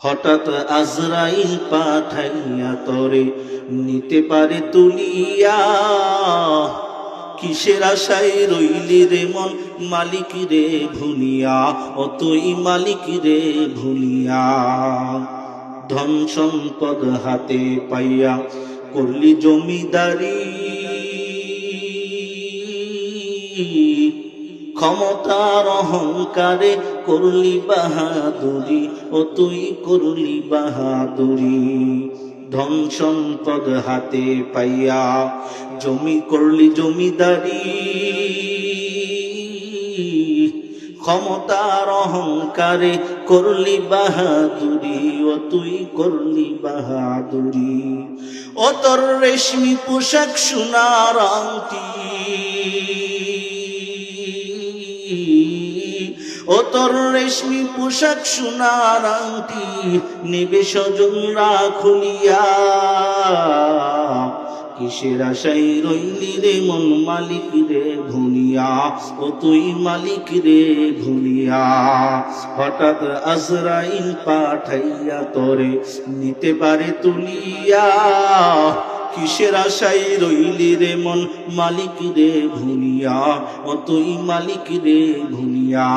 হঠাৎ আজরাইল পাঠাইয়া তরে নিতে পারে তুলিয়া। কিসের আশায় রইলি রে মন মালিক রে ভুলিয়া, অতই মালিক রে ভুলিয়া। ধন সম্পদ হাতে পাইয়া করলি জমিদারি, ক্ষমতার অহংকারে করলি বাহাদুরি, ও তুই করলি বাহাদুরি। ধন সম্পদ হাতে পাইয়া জমি করলি জমিদারি, ক্ষমতার অহংকারে করলি বাহাদুরি, ও তুই করলি বাহাদুরি। ও তোর রেশমি পোশাক সোনার আংটি, ও তোর রেশমি পোশাক সোনার আংটি নেবে স্বজনরা খুলিয়া। কিসের আশায় রইলি রে মন মালিক রে ভুলিয়া, ও তুই মালিক রে ভুলিয়া। হঠাৎ আজরাইল পাঠাইয়া তরে নিতে পারে তুলিয়া। কিসের আশায় রইলি রে মন মালিক রে ভুলিয়া, ও তুই মালিক রে ভুলিয়া।